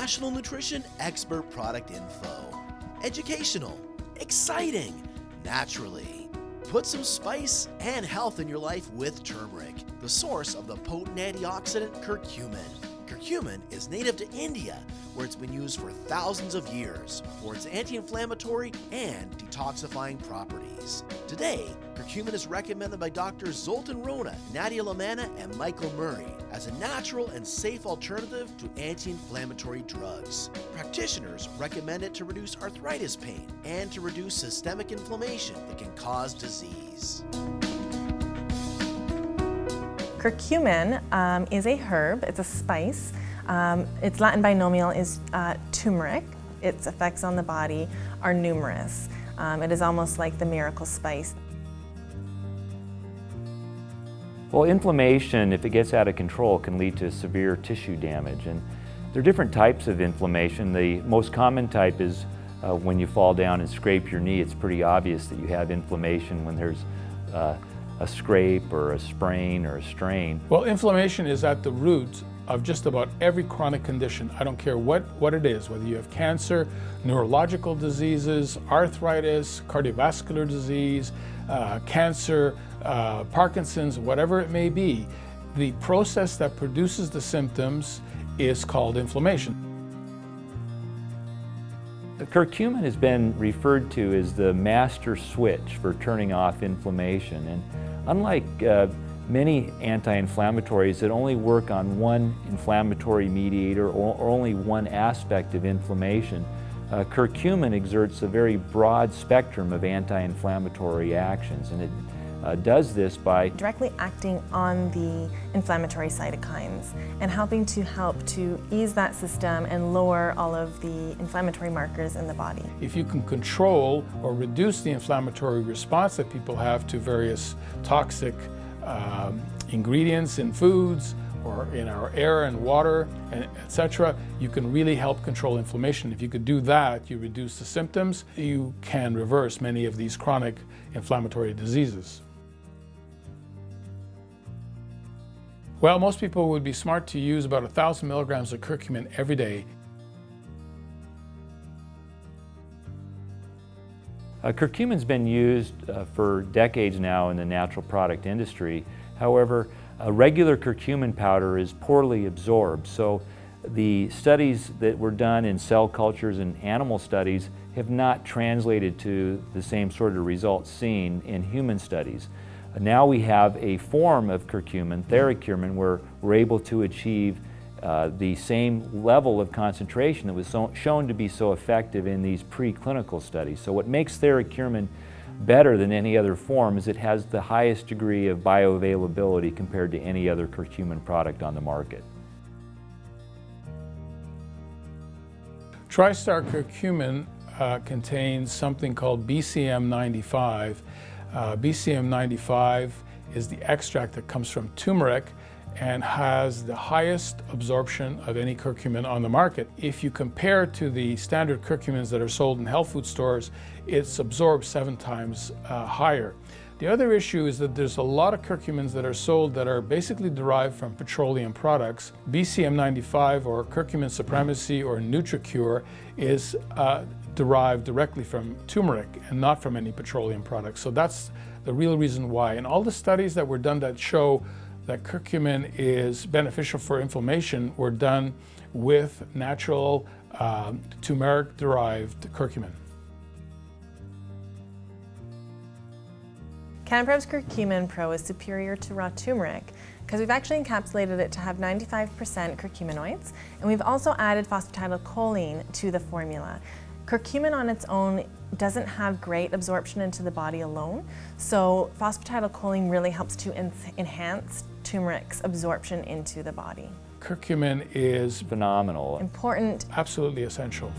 National Nutrition Expert Product Info. Educational, exciting, naturally. Put some spice and health in your life with turmeric, the source of the potent antioxidant curcumin. Curcumin is native to India, where it's been used for thousands of years for its anti-inflammatory and detoxifying properties. Today, curcumin is recommended by Drs. Zoltan Rona, Nadia Lamanna, and Michael Murray as a natural and safe alternative to anti-inflammatory drugs. Practitioners recommend it to reduce arthritis pain and to reduce systemic inflammation that can cause disease. Curcumin is a herb, it's a spice. Its Latin binomial is turmeric. Its effects on the body are numerous. It is almost like the miracle spice. Well, inflammation, if it gets out of control, can lead to severe tissue damage. And there are different types of inflammation. The most common type is when you fall down and scrape your knee. It's pretty obvious that you have inflammation when there's a scrape or a sprain or a strain. Well, inflammation is at the root of just about every chronic condition. I don't care what it is, whether you have cancer, neurological diseases, arthritis, cardiovascular disease, cancer, Parkinson's, whatever it may be. The process that produces the symptoms is called inflammation. The curcumin has been referred to as the master switch for turning off inflammation. And unlike many anti-inflammatories that only work on one inflammatory mediator or only one aspect of inflammation, curcumin exerts a very broad spectrum of anti-inflammatory actions, and it does this by directly acting on the inflammatory cytokines and helping to ease that system and lower all of the inflammatory markers in the body. If you can control or reduce the inflammatory response that people have to various toxic ingredients in foods or in our air and water, and etc., you can really help control inflammation. If you could do that, you reduce the symptoms, you can reverse many of these chronic inflammatory diseases. Well, most people would be smart to use about 1,000 milligrams of curcumin every day. Curcumin's been used for decades now in the natural product industry. However, regular curcumin powder is poorly absorbed, so the studies that were done in cell cultures and animal studies have not translated to the same sort of results seen in human studies. Now we have a form of curcumin, Theracurmin, where we're able to achieve the same level of concentration that was shown to be so effective in these preclinical studies. So what makes Theracurmin better than any other form is it has the highest degree of bioavailability compared to any other curcumin product on the market. TriStar curcumin contains something called BCM95. BCM95 is the extract that comes from turmeric and has the highest absorption of any curcumin on the market. If you compare to the standard curcumins that are sold in health food stores, it's absorbed 7 times higher. The other issue is that there's a lot of curcumins that are sold that are basically derived from petroleum products. BCM95 or curcumin supremacy or NutriCure is derived directly from turmeric and not from any petroleum products. So that's the real reason why. And all the studies that were done that show that curcumin is beneficial for inflammation were done with natural turmeric-derived curcumin. CanPrev's Curcumin Pro is superior to raw turmeric because we've actually encapsulated it to have 95% curcuminoids, and we've also added phosphatidylcholine to the formula. Curcumin on its own doesn't have great absorption into the body alone, so phosphatidylcholine really helps to enhance turmeric's absorption into the body. Curcumin is phenomenal. Important. Absolutely essential.